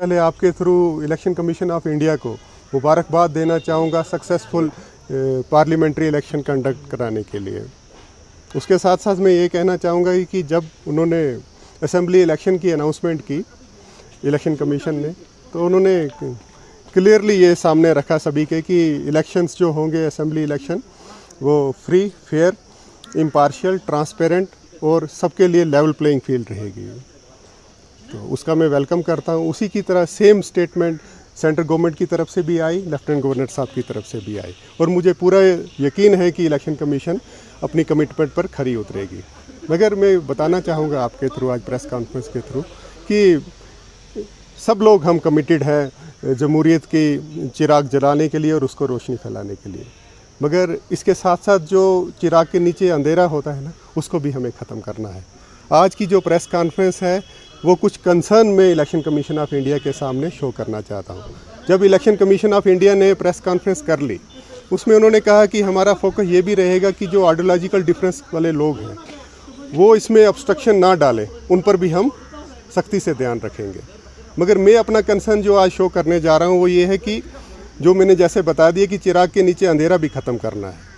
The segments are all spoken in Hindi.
पहले आपके through election commission of India को मुबारकबाद देना चाहूँगा सक्सेसफुल पार्लियामेंट्री इलेक्शन कंडक्ट कराने के लिए। उसके साथ साथ मैं ये कहना चाहूँगा कि जब उन्होंने असेंबली इलेक्शन की अनाउंसमेंट की इलेक्शन कमीशन ने, तो उन्होंने क्लियरली ये सामने रखा सभी के कि इलेक्शंस जो होंगे असेंबली इलेक्शन वो फ्री, फेयर, इम्पार्शियल, ट्रांसपेरेंट और सबके लिए लेवल प्लेइंग फील्ड रहेगी। तो उसका मैं वेलकम करता हूँ। उसी की तरह सेम स्टेटमेंट सेंट्रल गवर्नमेंट की तरफ से भी आई, लेफ्टिनेंट गवर्नर साहब की तरफ से भी आई, और मुझे पूरा यकीन है कि इलेक्शन कमीशन अपनी कमिटमेंट पर खरी उतरेगी। मगर मैं बताना चाहूँगा आपके थ्रू, आज प्रेस कॉन्फ्रेंस के थ्रू, कि सब लोग हम कमिटेड हैं जमहूरियत की चिराग जलाने के लिए और उसको रोशनी फैलाने के लिए। मगर इसके साथ साथ जो चिराग के नीचे अंधेरा होता है ना, उसको भी हमें ख़त्म करना है। आज की जो प्रेस कॉन्फ्रेंस है वो कुछ कंसर्न में इलेक्शन कमीशन ऑफ इंडिया के सामने शो करना चाहता हूँ। जब इलेक्शन कमीशन ऑफ इंडिया ने प्रेस कॉन्फ्रेंस कर ली, उसमें उन्होंने कहा कि हमारा फोकस ये भी रहेगा कि जो आइडियोलॉजिकल डिफरेंस वाले लोग हैं वो इसमें ऑब्स्ट्रक्शन ना डालें, उन पर भी हम सख्ती से ध्यान रखेंगे। मगर मैं अपना कंसर्न जो आज शो करने जा रहा हूँ वो ये है कि जो मैंने जैसे बता दिया कि चिराग के नीचे अंधेरा भी ख़त्म करना है।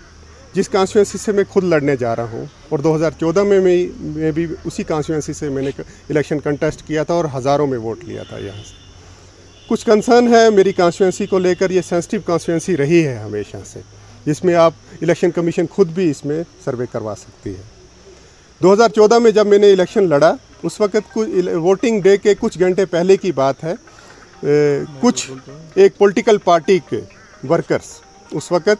जिस कॉन्स्टिट्यूंसी से मैं खुद लड़ने जा रहा हूँ, और 2014 में मैं भी उसी कॉन्स्टिट्यूंसी से मैंने इलेक्शन कंटेस्ट किया था और हज़ारों में वोट लिया था यहाँ से। कुछ कंसर्न है मेरी कॉन्स्टिट्यूंसी को लेकर। ये सेंसिटिव कॉन्स्टिट्यूंसी रही है हमेशा से, जिसमें आप इलेक्शन कमीशन खुद भी इसमें सर्वे करवा सकती है। 2014 में जब मैंने इलेक्शन लड़ा, उस वक़्त कुछ वोटिंग डे के कुछ घंटे पहले की बात है, कुछ एक पॉलिटिकल पार्टी के वर्कर्स उस वक़्त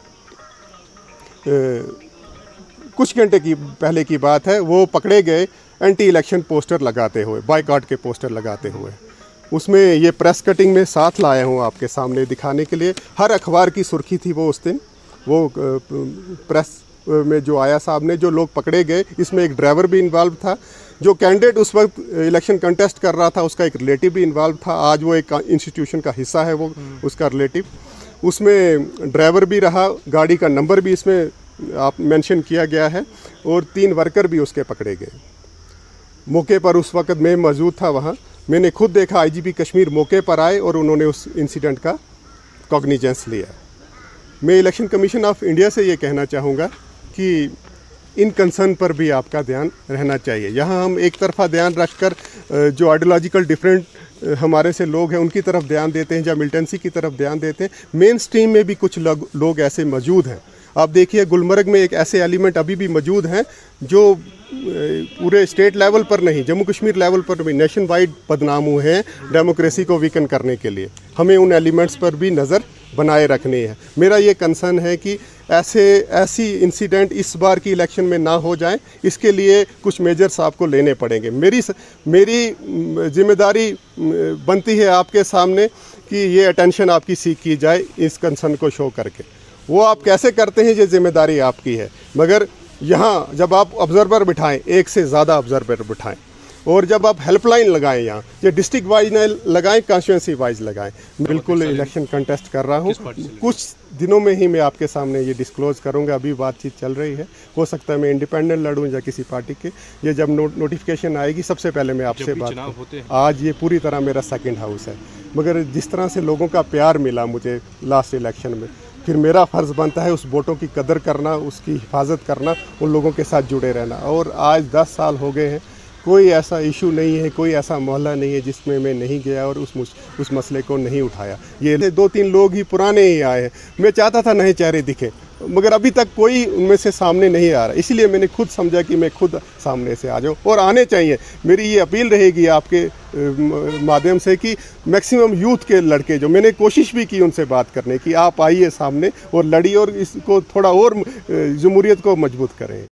कुछ घंटे की पहले की बात है, वो पकड़े गए एंटी इलेक्शन पोस्टर लगाते हुए, बायकॉट के पोस्टर लगाते हुए। उसमें ये प्रेस कटिंग में साथ लाया हूँ आपके सामने दिखाने के लिए। हर अखबार की सुर्खी थी वो उस दिन, वो प्रेस में जो आया सामने, जो लोग पकड़े गए, इसमें एक ड्राइवर भी इन्वॉल्व था। जो कैंडिडेट उस वक्त इलेक्शन कंटेस्ट कर रहा था उसका एक रिलेटिव भी इन्वॉल्व था। आज वो एक इंस्टीट्यूशन का हिस्सा है वो, उसका रिलेटिव। उसमें ड्राइवर भी रहा, गाड़ी का नंबर भी इसमें आप मेंशन किया गया है, और 3 वर्कर भी उसके पकड़े गए। मौके पर उस वक्त मैं मौजूद था वहाँ, मैंने खुद देखा आईजीपी कश्मीर मौके पर आए और उन्होंने उस इंसिडेंट का कॉग्निजेंस लिया। मैं इलेक्शन कमीशन ऑफ इंडिया से ये कहना चाहूँगा कि इन कंसर्न पर भी आपका ध्यान रहना चाहिए। यहाँ हम एक तरफा ध्यान रखकर जो आइडियोलॉजिकल डिफरेंट हमारे से लोग हैं उनकी तरफ ध्यान देते हैं, या मिलिटेंसी की तरफ ध्यान देते हैं। मेन स्ट्रीम में भी कुछ लोग ऐसे मौजूद हैं। आप देखिए गुलमर्ग में एक ऐसे एलिमेंट अभी भी मौजूद हैं जो पूरे स्टेट लेवल पर नहीं, जम्मू कश्मीर लेवल पर भी नेशन वाइड बदनाम हुए हैं डेमोक्रेसी को वीकन करने के लिए। हमें उन एलिमेंट्स पर भी नज़र बनाए रखनी है। मेरा ये कंसर्न है कि ऐसी इंसिडेंट इस बार की इलेक्शन में ना हो जाए, इसके लिए कुछ मेजर्स आपको लेने पड़ेंगे। मेरी जिम्मेदारी बनती है आपके सामने कि ये अटेंशन आपकी सीख की जाए इस कंसर्न को शो करके। वो आप कैसे करते हैं ये जिम्मेदारी आपकी है, मगर यहाँ जब आप ऑब्जर्वर बिठाएं, एक से ज़्यादा ऑब्जर्वर बिठाएं, और जब आप हेल्पलाइन लगाएं, यहाँ ये डिस्ट्रिक्ट वाइज न लगाएं, कॉन्स्टिट्यूंसी वाइज लगाएं। बिल्कुल इलेक्शन कंटेस्ट कर रहा हूँ। कुछ दिनों में ही मैं आपके सामने ये डिस्क्लोज करूँगा। अभी बातचीत चल रही है, हो सकता है मैं इंडिपेंडेंट लड़ूँ या किसी पार्टी के। ये जब नोटिफिकेशन आएगी सबसे पहले मैं आपसे बात। आज ये पूरी तरह मेरा सेकेंड हाउस है, मगर जिस तरह से लोगों का प्यार मिला मुझे लास्ट इलेक्शन में, फिर मेरा फ़र्ज़ बनता है उस वोटों की कदर करना, उसकी हिफाजत करना, उन लोगों के साथ जुड़े रहना। और आज 10 साल हो गए हैं, कोई ऐसा इशू नहीं है, कोई ऐसा मोहल्ला नहीं है जिसमें मैं नहीं गया और उस मसले को नहीं उठाया। ये 2-3 लोग ही पुराने ही आए हैं। मैं चाहता था नए चेहरे दिखें, मगर अभी तक कोई उनमें से सामने नहीं आ रहा। इसलिए मैंने खुद समझा कि मैं खुद सामने से आ जाऊँ, और आने चाहिए। मेरी ये अपील रहेगी आपके माध्यम से कि मैक्सिमम यूथ के लड़के, जो मैंने कोशिश भी की उनसे बात करने की, आप आइए सामने और लड़िए और इसको थोड़ा और जमहूरियत को मजबूत करें।